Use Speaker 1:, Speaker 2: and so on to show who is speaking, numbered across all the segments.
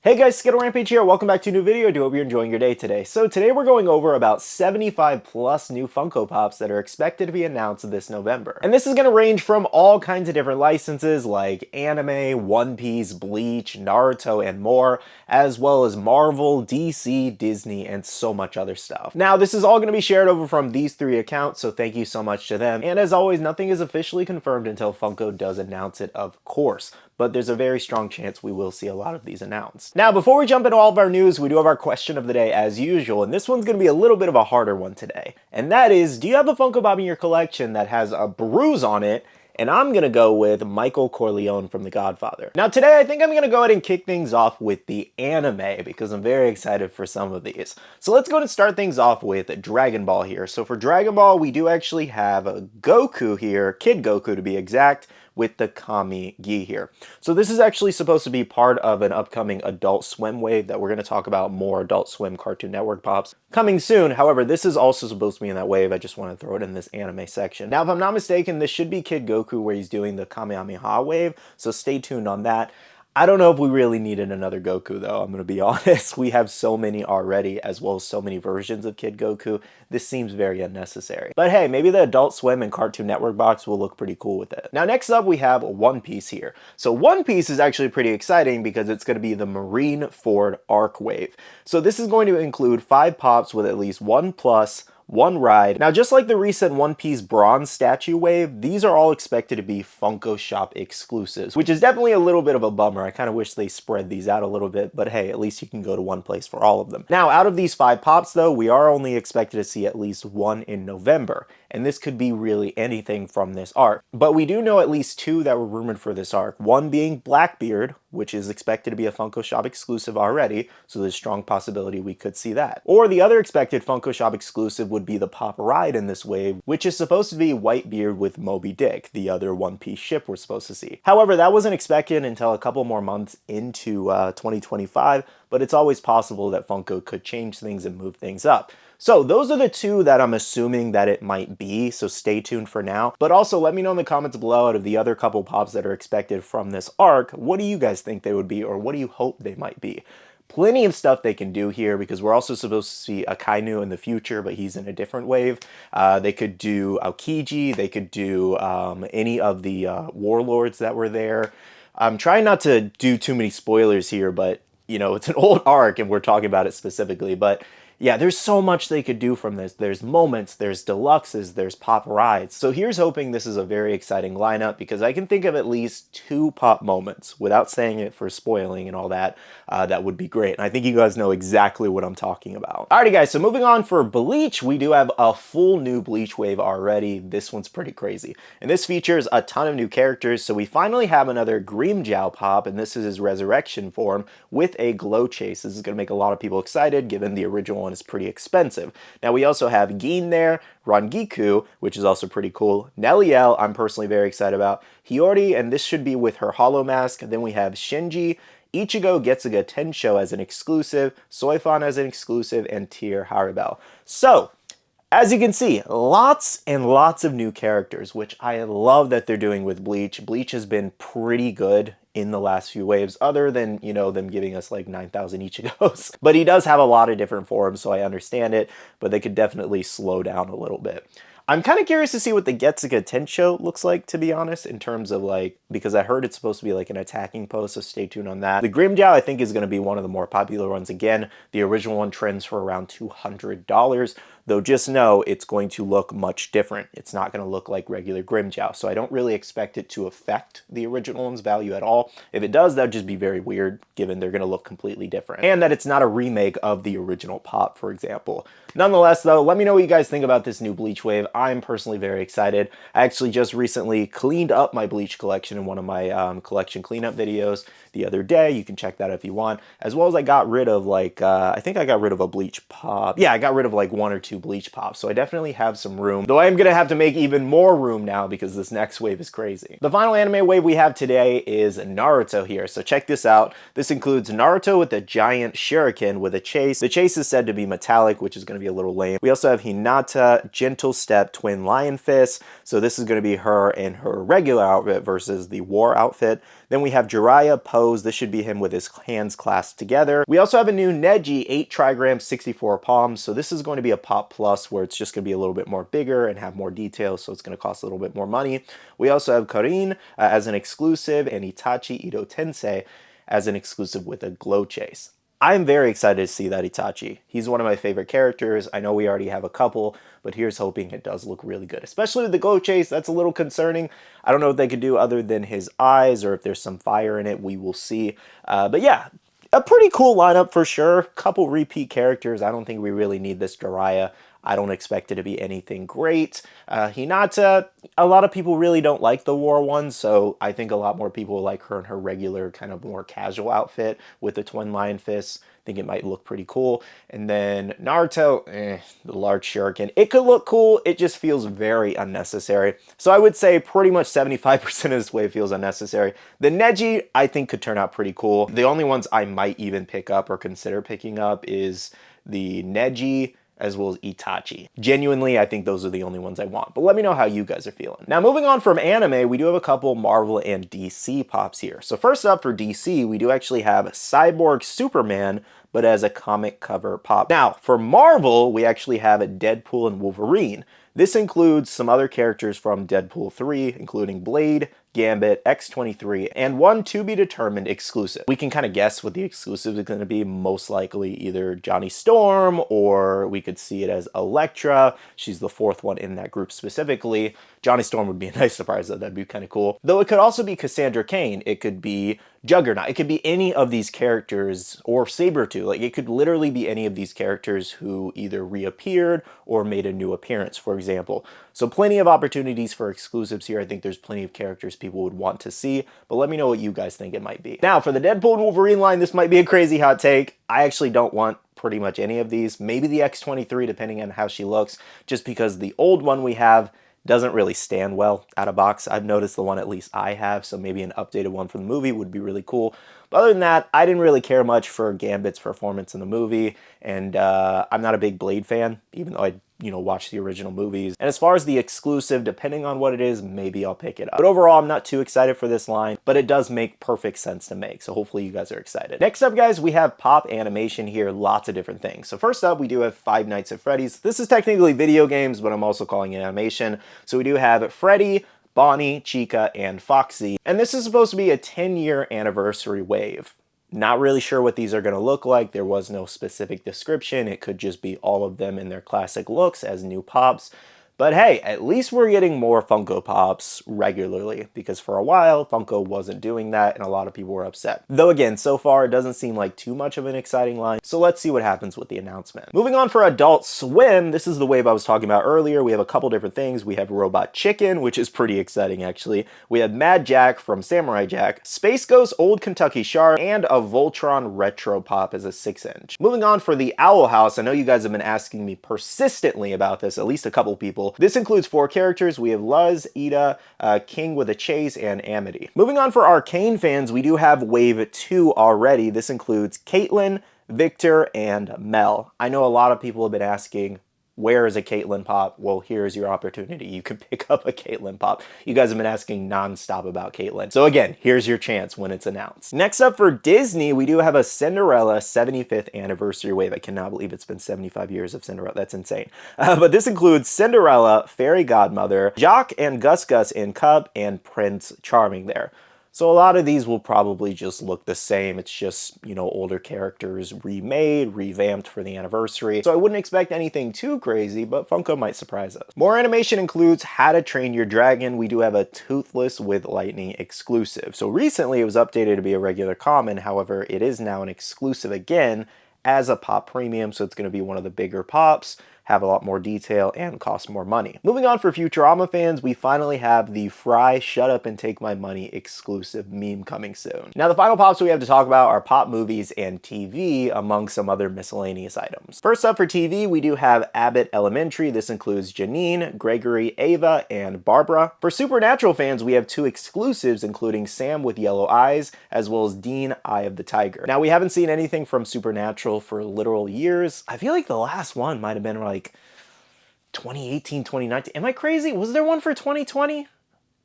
Speaker 1: Hey guys, SkittleRampage here. Welcome back to a new video. I do hope you're enjoying your day today. So today we're going over about 75 plus new Funko Pops that are expected to be announced this November. And this is going to range from all kinds of different licenses like anime, One Piece, Bleach, Naruto, and more, as well as Marvel, DC, Disney, and so much other stuff. Now, this is all going to be shared over from these three accounts, so thank you so much to them. And as always, nothing is officially confirmed until Funko does announce it, of course, but there's a very strong chance we will see a lot of these announced. Now, before we jump into all of our news, we do have our question of the day as usual, and this one's going to be a little bit of a harder one today. And that is, do you have a Funko Pop in your collection that has a bruise on it? And I'm going to go with Michael Corleone from The Godfather. Now today, I think I'm going to go ahead and kick things off with the anime because I'm very excited for some of these. So let's go ahead and start things off with Dragon Ball here. So for Dragon Ball, we do actually have a Goku here, Kid Goku to be exact, with the Kami-gi here. So this is actually supposed to be part of an upcoming Adult Swim wave that we're going to talk about more Adult Swim Cartoon Network Pops coming soon. However, this is also supposed to be in that wave. I just want to throw it in this anime section. Now, if I'm not mistaken, this should be Kid Goku where he's doing the Kamehameha wave, so stay tuned on that. I don't know if we really needed another Goku though, I'm going to be honest. We have so many already, as well as so many versions of Kid Goku. This seems very unnecessary. But hey, maybe the Adult Swim and Cartoon Network box will look pretty cool with it. Now next up we have One Piece here. So One Piece is actually pretty exciting because it's going to be the Marineford Arc Wave. So this is going to include 5 pops with at least 1 plus, 1 ride. Now, just like the recent One Piece bronze statue wave, these are all expected to be Funko Shop exclusives, which is definitely a little bit of a bummer. I kind of wish they spread these out a little bit, but hey, at least you can go to one place for all of them. Now, out of these 5 pops though, we are only expected to see at least 1 in November, and this could be really anything from this arc. But we do know at least 2 that were rumored for this arc, one being Blackbeard, which is expected to be a Funko Shop exclusive already, so there's a strong possibility we could see that. Or the other expected Funko Shop exclusive would be the Pop Ride in this wave, which is supposed to be Whitebeard with Moby Dick, the other One Piece ship we're supposed to see. However, that wasn't expected until a couple more months into 2025, but it's always possible that Funko could change things and move things up. So those are the 2 that I'm assuming that it might be, so stay tuned for now. But also let me know in the comments below, out of the other couple pops that are expected from this arc, what do you guys think they would be, or what do you hope they might be? Plenty of stuff they can do here because we're also supposed to see Akainu in the future, but he's in a different wave. They could do Aokiji, they could do any of the warlords that were there. I'm trying not to do too many spoilers here, but you know, it's an old arc and we're talking about it specifically, but yeah, there's so much they could do from this. There's moments, there's deluxes, there's pop rides. So here's hoping this is a very exciting lineup because I can think of at least 2 pop moments without saying it for spoiling and all that. That would be great. And I think you guys know exactly what I'm talking about. Alrighty guys, so moving on for Bleach, we do have a full new Bleach wave already. This one's pretty crazy. And this features a ton of new characters. So we finally have another Grimmjow pop, and this is his resurrection form with a glow chase. This is going to make a lot of people excited given the original one is pretty expensive. Now we also have Gin there, Rangiku, which is also pretty cool, Neliel, I'm personally very excited about, Hiyori, and this should be with her hollow mask. Then we have Shinji, Ichigo Getsuga Tensho as an exclusive, Soifan as an exclusive, and Tear Haribel. So, as you can see, lots and lots of new characters, which I love that they're doing with Bleach. Bleach has been pretty good in the last few waves, other than, you know, them giving us like 9,000 Ichigos. But he does have a lot of different forms, so I understand it, but they could definitely slow down a little bit. I'm kind of curious to see what the Getsuga Tensho looks like, to be honest, in terms of like, because I heard it's supposed to be like an attacking pose, so stay tuned on that. The Grimmjow, I think, is going to be one of the more popular ones again. The original one trends for around $200, though just know it's going to look much different. It's not going to look like regular Grimmjow, so I don't really expect it to affect the original one's value at all. If it does, that'd just be very weird, given they're going to look completely different. And that it's not a remake of the original pop, for example. Nonetheless, though, let me know what you guys think about this new Bleach wave. I'm personally very excited. I actually just recently cleaned up my Bleach collection in one of my collection cleanup videos the other day. You can check that out if you want. As well as I got rid of like, I think I got rid of a Bleach pop. Yeah, I got rid of like 1 or 2 Bleach pops. So I definitely have some room. Though I am going to have to make even more room now because this next wave is crazy. The final anime wave we have today is Naruto here. So check this out. This includes Naruto with a giant shuriken with a chase. The chase is said to be metallic, which is going to be a little lame. We also have Hinata, Gentle Step, Twin Lion Fist. So this is going to be her in her regular outfit versus the war outfit. Then we have Jiraiya pose. This should be him with his hands clasped together. We also have a new Neji 8 trigrams, 64 palms. So this is going to be a Pop Plus where it's just going to be a little bit more bigger and have more details. So it's going to cost a little bit more money. We also have Karin as an exclusive and Itachi Ito Tensei as an exclusive with a glow chase. I'm very excited to see that Itachi. He's one of my favorite characters. I know we already have a couple, but here's hoping it does look really good. Especially with the glow chase, that's a little concerning. I don't know what they could do other than his eyes or if there's some fire in it. We will see. But yeah, a pretty cool lineup for sure. Couple repeat characters. I don't think we really need this Jiraiya. I don't expect it to be anything great. Hinata, a lot of people really don't like the war one, so I think a lot more people like her in her regular kind of more casual outfit with the twin lion fists. I think it might look pretty cool. And then Naruto, the large shuriken. It could look cool, it just feels very unnecessary. So I would say pretty much 75% of this wave feels unnecessary. The Neji, I think could turn out pretty cool. The only ones I might even pick up or consider picking up is the Neji, as well as Itachi. Genuinely, I think those are the only ones I want, but let me know how you guys are feeling. Now, moving on from anime, we do have a couple Marvel and DC pops here. So first up for DC, we do actually have Cyborg Superman, but as a comic cover pop. Now, for Marvel, we actually have Deadpool and Wolverine. This includes some other characters from Deadpool 3, including Blade, Gambit, X-23, and one to-be-determined exclusive. We can kind of guess what the exclusive is going to be, most likely either Johnny Storm, or we could see it as Elektra. She's the fourth one in that group specifically. Johnny Storm would be a nice surprise, though. That'd be kind of cool. Though it could also be Cassandra Cain. It could be Juggernaut. It could be any of these characters, or Sabretooth. Like, it could literally be any of these characters who either reappeared or made a new appearance, for example. So plenty of opportunities for exclusives here. I think there's plenty of characters people would want to see, but let me know what you guys think it might be. Now, for the Deadpool and Wolverine line, this might be a crazy hot take. I actually don't want pretty much any of these. Maybe the X-23, depending on how she looks, just because the old one we have doesn't really stand well out of box. I've noticed the one at least I have, so maybe an updated one from the movie would be really cool. But other than that, I didn't really care much for Gambit's performance in the movie, and I'm not a big Blade fan, even though I watch the original movies. And as far as the exclusive, depending on what it is, maybe I'll pick it up. But overall, I'm not too excited for this line, but it does make perfect sense to make. So hopefully you guys are excited. Next up, guys, we have pop animation here, lots of different things. So first up, we do have Five Nights at Freddy's. This is technically video games, but I'm also calling it animation. So we do have Freddy, Bonnie, Chica, and Foxy. And this is supposed to be a 10-year anniversary wave. Not really sure what these are going to look like. There was no specific description. It could just be all of them in their classic looks as new pops. But hey, at least we're getting more Funko Pops regularly, because for a while, Funko wasn't doing that and a lot of people were upset. Though again, so far it doesn't seem like too much of an exciting line, so let's see what happens with the announcement. Moving on for Adult Swim, this is the wave I was talking about earlier. We have a couple different things. We have Robot Chicken, which is pretty exciting actually. We have Mad Jack from Samurai Jack, Space Ghost Old Kentucky Shark, and a Voltron Retro Pop as a 6-inch. Moving on for the Owl House, I know you guys have been asking me persistently about this, at least a couple people. This includes 4 characters. We have Luz, Ida, King with a Chase, and Amity. Moving on for Arcane fans, we do have Wave 2 already. This includes Caitlyn, Victor, and Mel. I know a lot of people have been asking, where is a Caitlyn pop? Well, here's your opportunity. You can pick up a Caitlyn pop. You guys have been asking nonstop about Caitlyn. So again, here's your chance when it's announced. Next up for Disney, we do have a Cinderella 75th anniversary wave. I cannot believe it's been 75 years of Cinderella. That's insane. But this includes Cinderella, Fairy Godmother, Jock and Gus Gus in Cup, and Prince Charming there. So a lot of these will probably just look the same. It's just, older characters remade, revamped for the anniversary. So I wouldn't expect anything too crazy, but Funko might surprise us. More animation includes How to Train Your Dragon. We do have a Toothless with Lightning exclusive. So recently it was updated to be a regular common. However, it is now an exclusive again as a pop premium. So it's going to be one of the bigger pops, have a lot more detail, and cost more money. Moving on for Futurama fans, we finally have the Fry Shut Up and Take My Money exclusive meme coming soon. Now the final pops we have to talk about are pop movies and TV, among some other miscellaneous items. First up for TV, we do have Abbott Elementary. This includes Janine, Gregory, Ava, and Barbara. For Supernatural fans, we have 2 exclusives, including Sam with Yellow Eyes, as well as Dean, Eye of the Tiger. Now we haven't seen anything from Supernatural for literal years. I feel like the last one might have been like 2018, 2019. Am I crazy? Was there one for 2020?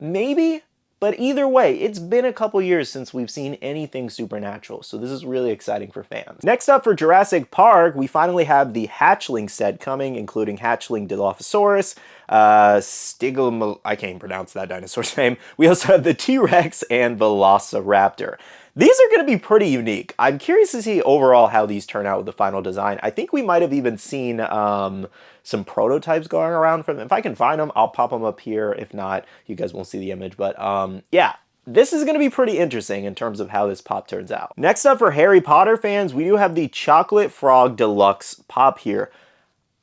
Speaker 1: Maybe? But either way, it's been a couple years since we've seen anything supernatural, so this is really exciting for fans. Next up for Jurassic Park, we finally have the Hatchling set coming, including Hatchling Dilophosaurus, I can't even pronounce that dinosaur's name. We also have the T-Rex and Velociraptor. These are going to be pretty unique. I'm curious to see overall how these turn out with the final design. I think we might have even seen some prototypes going around from them. If I can find them, I'll pop them up here. If not, you guys won't see the image. But yeah, this is going to be pretty interesting in terms of how this pop turns out. Next up for Harry Potter fans, we do have the Chocolate Frog Deluxe pop here.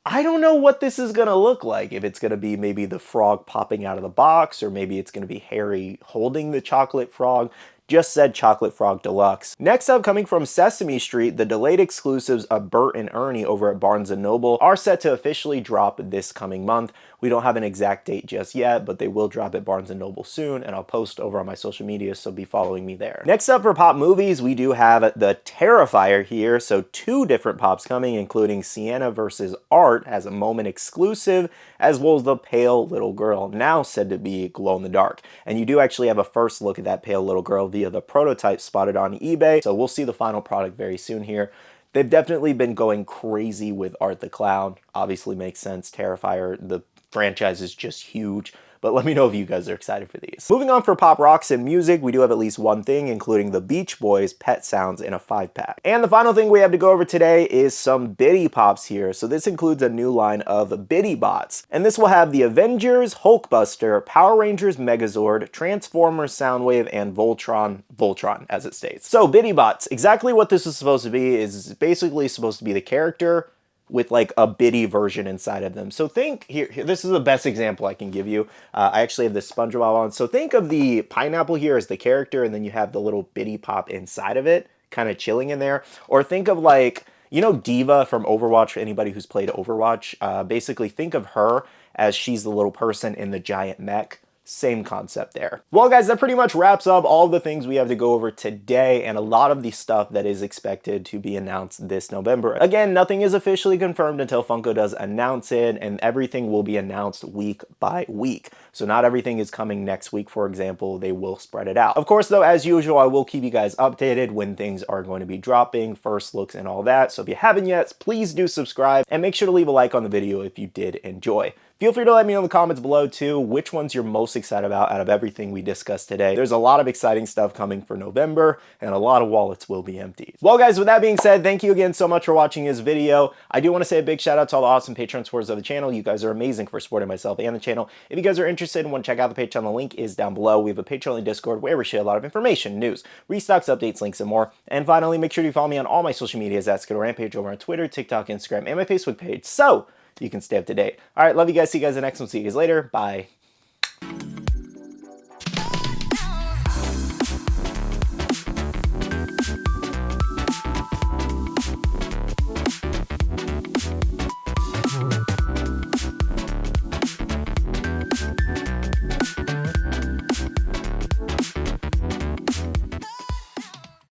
Speaker 1: I don't know what this is going to look like. If it's going to be maybe the frog popping out of the box, or maybe it's going to be Harry holding the chocolate frog. Just said Chocolate Frog Deluxe. Next up, coming from Sesame Street, the delayed exclusives of Bert and Ernie over at Barnes & Noble are set to officially drop this coming month. We don't have an exact date just yet, but they will drop at Barnes & Noble soon, and I'll post over on my social media, so be following me there. Next up for pop movies, we do have the Terrifier here, so 2 different pops coming, including Sienna vs. Art as a moment exclusive, as well as the Pale Little Girl, now said to be glow-in-the-dark. And you do actually have a first look at that Pale Little Girl via the prototype spotted on eBay, so we'll see the final product very soon here. They've definitely been going crazy with Art the Clown. Obviously makes sense. Terrifier, the franchise is just huge. But let me know if you guys are excited for these. Moving on for pop rocks and music, we do have at least one thing, including the Beach Boys Pet Sounds in a 5-pack. And the final thing we have to go over today is some Bitty Pops here. So this includes a new line of Bitty Bots. And this will have the Avengers, Hulkbuster, Power Rangers Megazord, Transformers Soundwave, and Voltron as it states. So Bitty Bots, exactly what this is supposed to be is basically supposed to be the character with like a bitty version inside of them. So think, here this is the best example I can give you. I actually have this SpongeBob on. So think of the pineapple here as the character, and then you have the little Bitty Pop inside of it, kind of chilling in there. Or think of like, you know, Diva from Overwatch, for anybody who's played Overwatch. Basically think of her as she's the little person in the giant mech. Same concept there. Well, guys, that pretty much wraps up all the things we have to go over today, and a lot of the stuff that is expected to be announced this November. Again, nothing is officially confirmed until Funko does announce it, and everything will be announced week by week. So not everything is coming next week, for example. They will spread it out. Of course, though, as usual, I will keep you guys updated when things are going to be dropping, first looks and all that. So if you haven't yet, please do subscribe, and make sure to leave a like on the video if you did enjoy. Feel free to let me know in the comments below too which ones you're most excited about out of everything we discussed today. There's a lot of exciting stuff coming for November, and a lot of wallets will be emptied. Well, guys, with that being said, thank you again so much for watching this video. I do want to say a big shout out to all the awesome Patreon supporters of the channel. You guys are amazing for supporting myself and the channel. If you guys are interested and want to check out the Patreon, the link is down below. We have a Patreon and Discord where we share a lot of information, news, restocks, updates, links, and more. And finally, make sure you follow me on all my social medias at SkittleRampage over on Twitter, TikTok, Instagram, and my Facebook page, so you can stay up to date. All right, love you guys. See you guys in the next one. See you guys later. Bye.